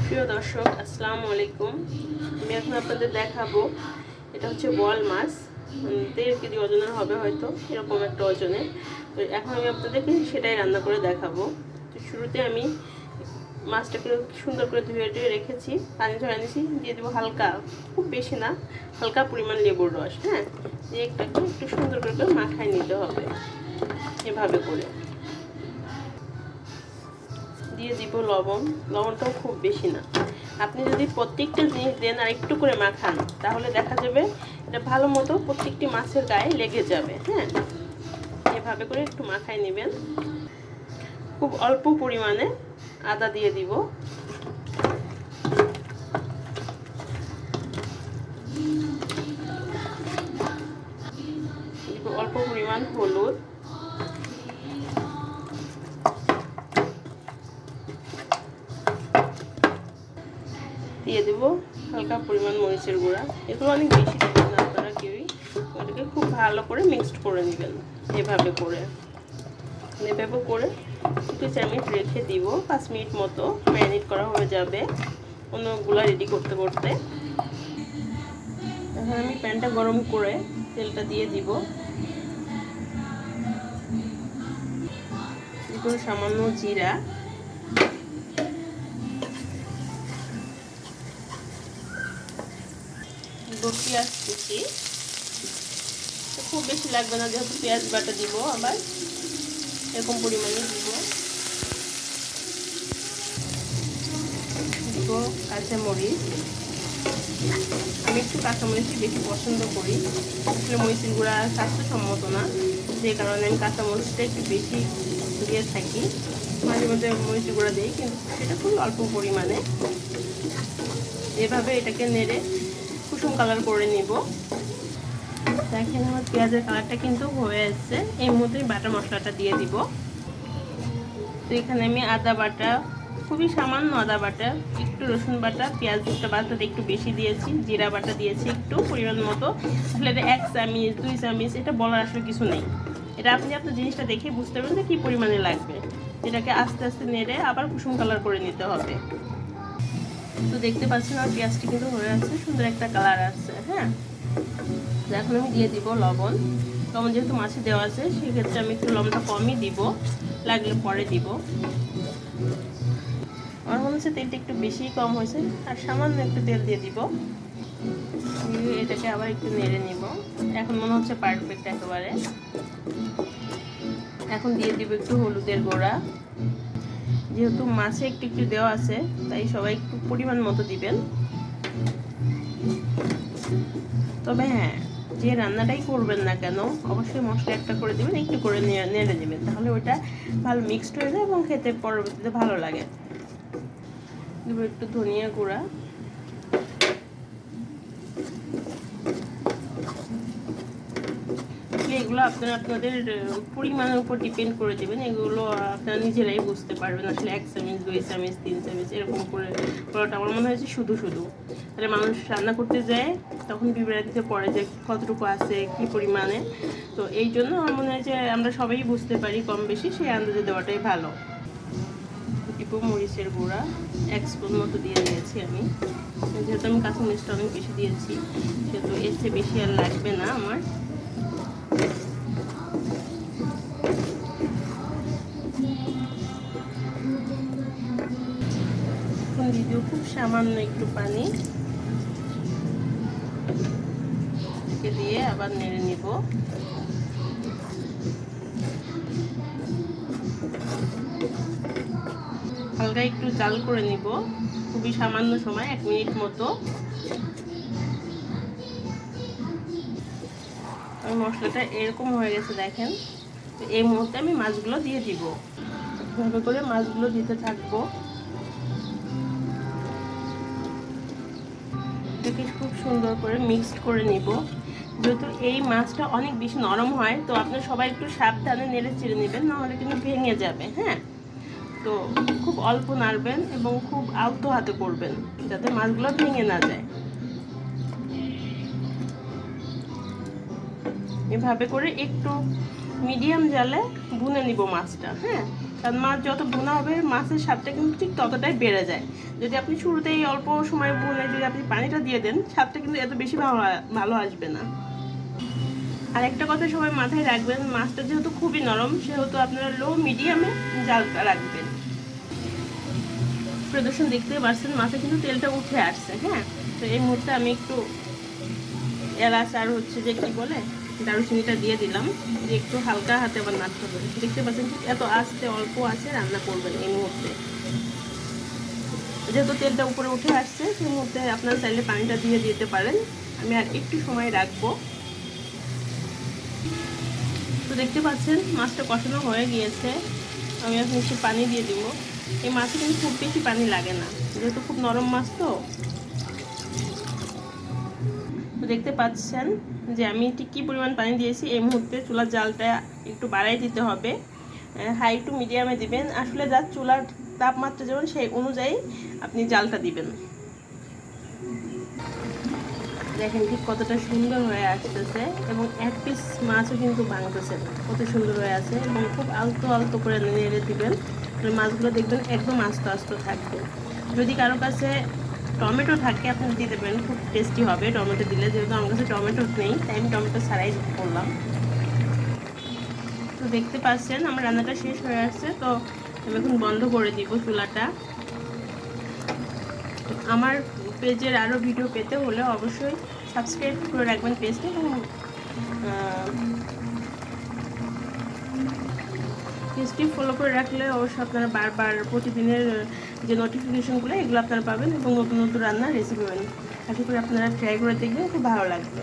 প্রিয় দর্শক, আসসালামু আলাইকুম। আমি এখন আপনাদের দেখাবো, এটা হচ্ছে বল মাছ। 1.5 কেজি ওজনের হবে, হয়তো এরকম একটা ওজনের। তো এখন আমি আপনাদেরকে সেটাই রান্না করে দেখাবো। তো শুরুতে আমি মাছটাকে সুন্দর করে ধুয়ে রেখেছি, পানি ঝরাই নিয়েছি। দিয়ে দেবো হালকা, খুব বেশি না, হালকা পরিমাণ লেবুর রস। হ্যাঁ, দিয়ে একটু সুন্দর করে মাখায় নিতে হবে এভাবে করে। দিয়ে দিব লবণ। লবণটাও খুব বেশি না। আপনি যদি প্রত্যেকটা জিনিস দেন আর একটু করে মাখান, তাহলে দেখা যাবে এটা ভালো মতো প্রত্যেকটি মাছের গায়ে লেগে যাবে। হ্যাঁ, এভাবে করে একটু মাখায় নেবেন। খুব অল্প পরিমাণে আদা দিয়ে দিব। অল্প পরিমাণ হলুদ, দিয়ে দেব হালকা পরিমাণ মরিচের গুঁড়া। এগুলো অনেক বেশি দেবেন না আপনারা কেউই। ওটাকে খুব ভালো করে মিক্সড করে নেবেন এভাবে করে। একটু 4 মিনিট রেখে দিব। 5 মিনিট মতো ম্যারিনেট করা হয়ে যাবে অন্যগুলো রেডি করতে। এখন আমি প্যানটা গরম করে তেলটা দিয়ে দিব। সামান্য জিরা, পেঁয়াজ কুচি, খুব বেশি লাগবে না যেহেতু পেঁয়াজ বাটা দিব, আবার এরকম পরিমাণে দিব কাঁচামরিচ। আমি একটু কাঁচামরিচই বেশি পছন্দ করি। আসলে মরিচের গুঁড়া স্বাস্থ্যসম্মত না, যে কারণে আমি কাঁচামরিচটা একটু বেশি দিয়ে থাকি। মাঝে মধ্যে মরিচের গুঁড়া দিই, কিন্তু সেটা খুব অল্প পরিমাণে। এভাবে এটাকে নেড়ে কুসুম কালার করে নিব। দেখেন আমার পেঁয়াজের কালারটা কিন্তু হয়ে আসছে। এই মুহূর্তে বাটা মশলাটা দিয়ে দিব। তো এখানে আমি আদা বাটা, খুবই সামান্য আদা বাটা, একটু রসুন বাটা, পেঁয়াজটা বাটাতে একটু বেশি দিয়েছি, জিরা বাটা দিয়েছি একটু পরিমাণ মতো। আসলে এটা 1 চামচ 2 চামচ এটা বলার আসলে কিছু নেই। এটা আপনি আপনার জিনিসটা দেখে বুঝতে পারবেন যে কী পরিমাণে লাগবে। এটাকে আস্তে আস্তে নেড়ে আবার কুসুম কালার করে নিতে হবে। তো দেখতে পাচ্ছেন আমার পেঁয়াজটি কিন্তু হয়ে আছে, সুন্দর একটা কালার আসছে। হ্যাঁ, এখন আমি দিয়ে দিব লবণ। যেহেতু মাছে দেওয়া আছে, সেক্ষেত্রে আমি একটু লবণটা কমই দিব, লাগলে পরে দিব। আমার মনে হচ্ছে তেলটা একটু বেশি কম হয়েছে, আর সামান্য একটু তেল দিয়ে দিব। এটাকে আবার একটু নেড়ে নিব। এখন মনে হচ্ছে পারফেক্ট একেবারে। এখন দিয়ে দিব একটু হলুদের গুঁড়া। যেহেতু মাছে একটু দেওয়া আছে, তাই সবাই একটু পরিমাণ মতো দিবেন। তবে হ্যাঁ, যে রান্নাটাই করবেন না কেন, অবশ্যই মশলা একটা করে দেবেন, একটু করে নেড়ে দেবেন, তাহলে ওইটা ভালো মিক্সড হয়ে যায় এবং খেতে পরবর্তীতে ভালো লাগে। দেবো একটু ধনিয়া গুঁড়া, এগুলো আপনারা আপনাদের পরিমাণের উপর ডিপেন্ড করে দেবেন। এগুলো আপনারা নিজেরাই বুঝতে পারবেন আসলে 1 চামচ 2 চামচ 3 চামচ এরকম করে করাটা আমার মনে হয়েছে শুধু তাহলে মানুষ রান্না করতে যায় তখন বিভ্রান্তিতে পড়ে যে কতটুকু আছে কি পরিমাণে। তো এই জন্য আমার মনে হয় যে আমরা সবাই বুঝতে পারি কম বেশি, সেই আন্দাজে দেওয়াটাই ভালো। দিব মরিচের গুঁড়া 1 স্পুন মতো দিয়ে দিয়েছি আমি। যেহেতু আমি কাঁচামরিচটা অনেক বেশি দিয়েছি, সেহেতু এর চেয়ে বেশি আর লাগবে না আমার। দিয়ে খুব সামান্য একটু পানি দিয়ে আবার নেড়ে নিব। হালকা একটু জাল করে নিব, খুবই সামান্য সময়, 1 মিনিট মতো। মশলাটা এরকম হয়ে গেছে দেখেন। তো এই মুহূর্তে আমি মাছগুলো দিয়ে দিব। এভাবে করে মাছগুলো দিতে থাকবো। এটাকে খুব সুন্দর করে মিক্সড করে নিব। যেহেতু এই মাছটা অনেক বেশি নরম হয়, তো আপনারা সবাই একটু সাবধানে নেড়ে চেড়ে নেবেন, নাহলে কিন্তু ভেঙে যাবে। হ্যাঁ, তো খুব অল্প নাড়বেন এবং খুব আলতো হাতে করবেন, যাতে মাছগুলো ভেঙে না যায়। এভাবে করে একটু মিডিয়াম জালে ভুনে নিব মাছটা। হ্যাঁ, কারণ মাছ যত ভুনা হবে মাছের স্বাদটা কিন্তু ঠিক ততটাই বেড়ে যায়। যদি আপনি শুরুতেই অল্প সময় ভুনে যদি আপনি পানিটা দিয়ে দেন, স্বাদটা কিন্তু এত বেশি ভালো আসবে না। আর একটা কথা সবাই মাথায় রাখবেন, মাছটা যেহেতু খুবই নরম, সেহেতু আপনারা লো মিডিয়ামে জালটা রাখবেন। প্রদর্শন দেখতে পাচ্ছেন মাছে কিন্তু তেলটা উঠে আসছে। হ্যাঁ, তো এই মুহূর্তে আমি একটু এলাচ আর হচ্ছে যে কি বলে দারুচিনিটা দিয়ে দিলাম, যে একটু হালকা হাতে আবার নাড়তে হবে। দেখতে পাচ্ছেন ঠিক এত আস্তে অল্প আছে রান্না করবেন এই মুহূর্তে। যেহেতু তেলটা উপরে উঠে আসছে, সেই মুহূর্তে আপনারা চাইলে পানিটা দিয়ে দিতে পারেন। আমি আর একটু সময় রাখবো। তো দেখতে পাচ্ছেন মাছটা কষানো হয়ে গিয়েছে। আমি এখন একটু পানি দিয়ে দিব। এই মাছে কিন্তু খুব বেশি পানি লাগে না, যেহেতু খুব নরম মাছ। তো দেখতে পাচ্ছেন যে আমি ঠিক কী পরিমাণ পানি দিয়েছি। এই মুহূর্তে চুলার জালটা একটু বাড়াই দিতে হবে, হাই টু মিডিয়ামে দিবেন। আসলে যার চুলার তাপমাত্রা যেমন সেই অনুযায়ী আপনি জালটা দিবেন। দেখেন ঠিক কতটা সুন্দর হয়ে আসতেছে, এবং এক পিস মাছও কিন্তু ভাঙতেছে না, কত সুন্দর হয়ে আছে। এবং খুব আলতো আলতো করে নেড়ে দিবেন, মাছগুলো দেখবেন একদম আস্তে আস্তে থাকবে। যদি কারো কাছে টমেটো থাকে আপনি দিতে পারেন, খুব টেস্টি হবে টমেটো দিলে। যেহেতু আমার কাছে টমেটো নেই তাই আমি টমেটো ছাড়াই করলাম। তো দেখতে পাচ্ছেন আমার রান্নাটা শেষ হয়ে আসছে। তো আমি এখন বন্ধ করে দিব চুলাটা। আমার পেজের আরও ভিডিও পেতে হলে অবশ্যই সাবস্ক্রাইব করে রাখবেন পেজটা, এবং পেজটি ফলো করে রাখলে অবশ্যই আপনারা বারবার প্রতিদিনের যে নোটিফিকেশনগুলো এগুলো আপনারা পাবেন, এবং নতুন নতুন রান্নার রেসিপি পাবেন। আশা করি আপনারা ট্রাই করে দেখবেন, খুব ভালো লাগবে।